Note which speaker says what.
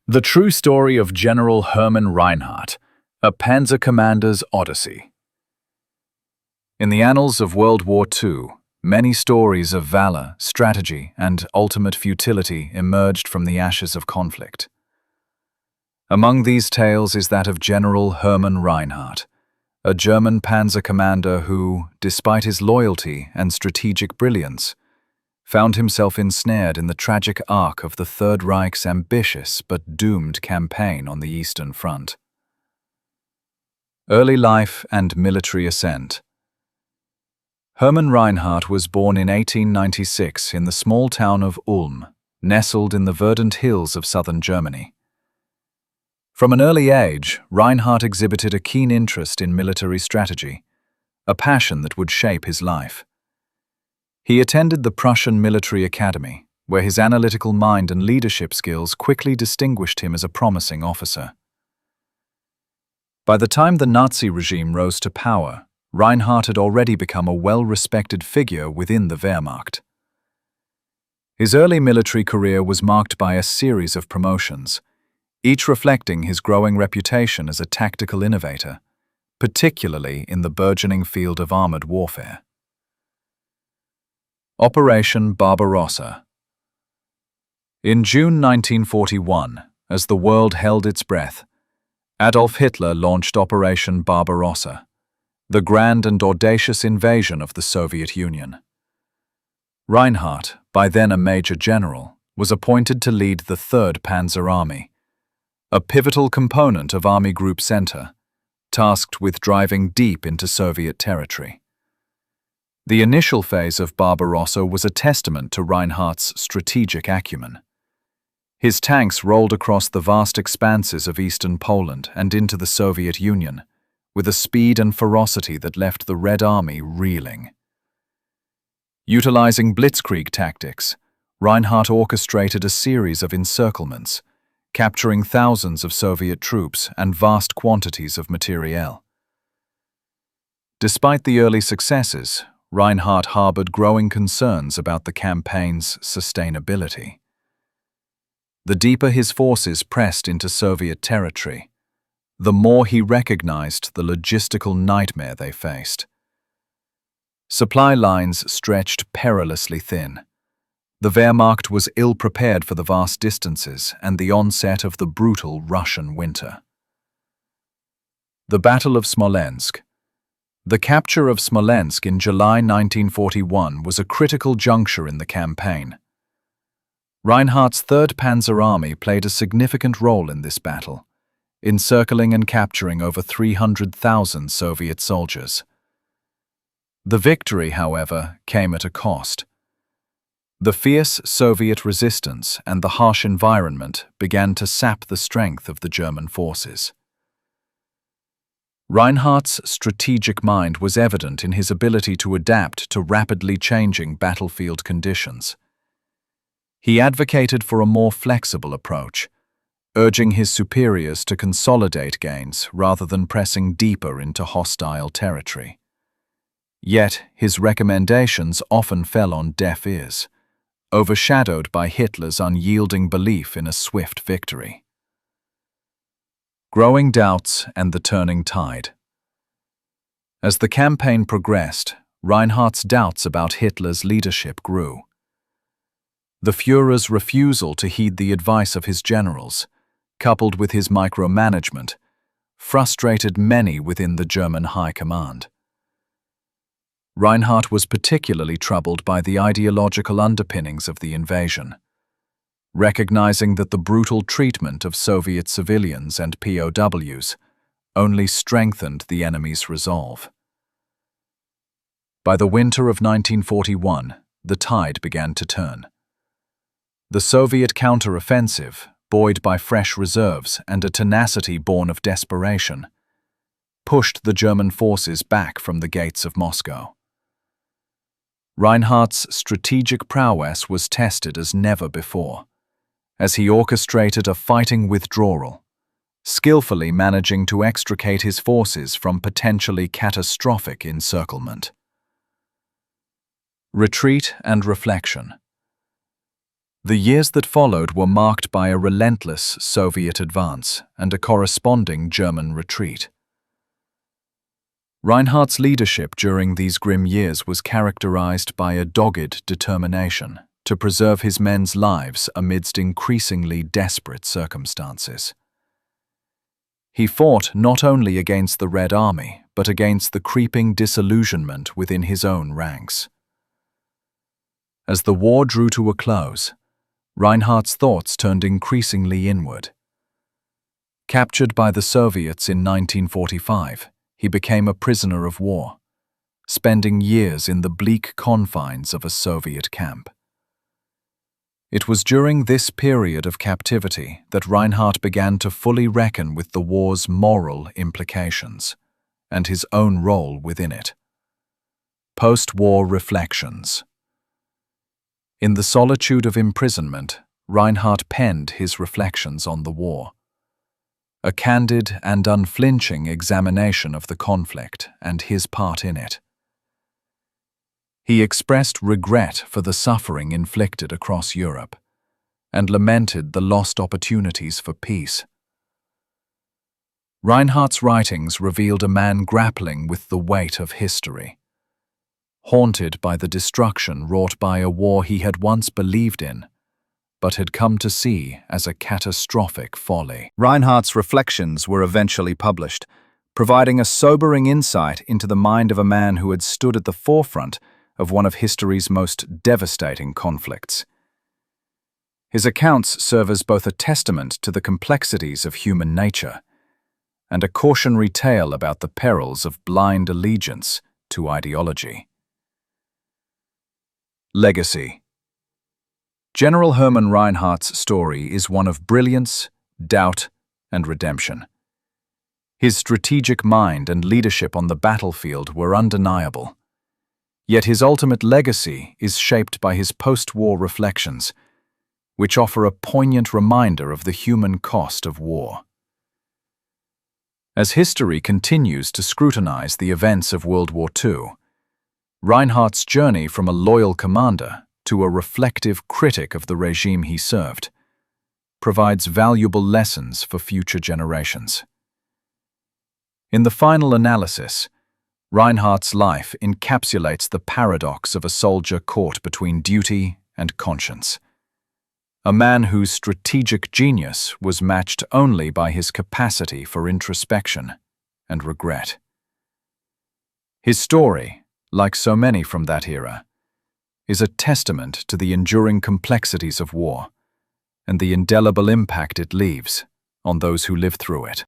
Speaker 1: The true story of General Hermann Reinhardt, a panzer commander's odyssey. In the annals of World War II, many stories of valor, strategy, and ultimate futility emerged from the ashes of conflict. Among these tales is that of General Hermann Reinhardt, a German panzer commander who, despite his loyalty and strategic brilliance, found himself ensnared in the tragic arc of the Third Reich's ambitious but doomed campaign on the Eastern Front. Early life and military ascent. Hermann Reinhardt was born in 1896 in the small town of Ulm, nestled in the verdant hills of southern Germany. From an early age, Reinhardt exhibited a keen interest in military strategy, a passion that would shape his life. He attended the Prussian Military Academy, where his analytical mind and leadership skills quickly distinguished him as a promising officer. By the time the Nazi regime rose to power, Reinhardt had already become a well-respected figure within the Wehrmacht. His early military career was marked by a series of promotions, each reflecting his growing reputation as a tactical innovator, particularly in the burgeoning field of armored warfare. Operation Barbarossa. In June 1941, as the world held its breath, Adolf Hitler launched Operation Barbarossa, the grand and audacious invasion of the Soviet Union. Reinhardt, by then a major general, was appointed to lead the 3rd Panzer Army, a pivotal component of Army Group Center, tasked with driving deep into Soviet territory. The initial phase of Barbarossa was a testament to Reinhardt's strategic acumen. His tanks rolled across the vast expanses of eastern Poland and into the Soviet Union, with a speed and ferocity that left the Red Army reeling. Utilizing Blitzkrieg tactics, Reinhardt orchestrated a series of encirclements, capturing thousands of Soviet troops and vast quantities of materiel. Despite the early successes, Reinhardt harbored growing concerns about the campaign's sustainability. The deeper his forces pressed into Soviet territory, the more he recognized the logistical nightmare they faced. Supply lines stretched perilously thin. The Wehrmacht was ill-prepared for the vast distances and the onset of the brutal Russian winter. The Battle of Smolensk. The capture of Smolensk in July 1941 was a critical juncture in the campaign. Reinhardt's 3rd Panzer Army played a significant role in this battle, encircling and capturing over 300,000 Soviet soldiers. The victory, however, came at a cost. The fierce Soviet resistance and the harsh environment began to sap the strength of the German forces. Reinhardt's strategic mind was evident in his ability to adapt to rapidly changing battlefield conditions. He advocated for a more flexible approach, urging his superiors to consolidate gains rather than pressing deeper into hostile territory. Yet his recommendations often fell on deaf ears, overshadowed by Hitler's unyielding belief in a swift victory. Growing doubts and the turning tide. As the campaign progressed, Reinhardt's doubts about Hitler's leadership grew. The Führer's refusal to heed the advice of his generals, coupled with his micromanagement, frustrated many within the German high command. Reinhardt was particularly troubled by the ideological underpinnings of the invasion. Recognizing that the brutal treatment of Soviet civilians and POWs only strengthened the enemy's resolve. By the winter of 1941, the tide began to turn. The Soviet counter-offensive, buoyed by fresh reserves and a tenacity born of desperation, pushed the German forces back from the gates of Moscow. Reinhardt's strategic prowess was tested as never before, as he orchestrated a fighting withdrawal, skillfully managing to extricate his forces from potentially catastrophic encirclement. Retreat and reflection. The years that followed were marked by a relentless Soviet advance and a corresponding German retreat. Reinhardt's leadership during these grim years was characterized by a dogged determination to preserve his men's lives amidst increasingly desperate circumstances. He fought not only against the Red Army, but against the creeping disillusionment within his own ranks. As the war drew to a close, Reinhardt's thoughts turned increasingly inward. Captured by the Soviets in 1945, he became a prisoner of war, spending years in the bleak confines of a Soviet camp. It was during this period of captivity that Reinhardt began to fully reckon with the war's moral implications and his own role within it. Post-war reflections. In the solitude of imprisonment, Reinhardt penned his reflections on the war. A candid and unflinching examination of the conflict and his part in it. He expressed regret for the suffering inflicted across Europe and lamented the lost opportunities for peace. Reinhardt's writings revealed a man grappling with the weight of history, haunted by the destruction wrought by a war he had once believed in, but had come to see as a catastrophic folly.
Speaker 2: Reinhardt's reflections were eventually published, providing a sobering insight into the mind of a man who had stood at the forefront of one of history's most devastating conflicts. His accounts serve as both a testament to the complexities of human nature and a cautionary tale about the perils of blind allegiance to ideology. Legacy. General Hermann Reinhardt's story is one of brilliance, doubt, and redemption. His strategic mind and leadership on the battlefield were undeniable. Yet his ultimate legacy is shaped by his post-war reflections, which offer a poignant reminder of the human cost of war. As history continues to scrutinize the events of World War II, Reinhardt's journey from a loyal commander to a reflective critic of the regime he served provides valuable lessons for future generations. In the final analysis, Reinhardt's life encapsulates the paradox of a soldier caught between duty and conscience. A man whose strategic genius was matched only by his capacity for introspection and regret. His story, like so many from that era, is a testament to the enduring complexities of war and the indelible impact it leaves on those who live through it.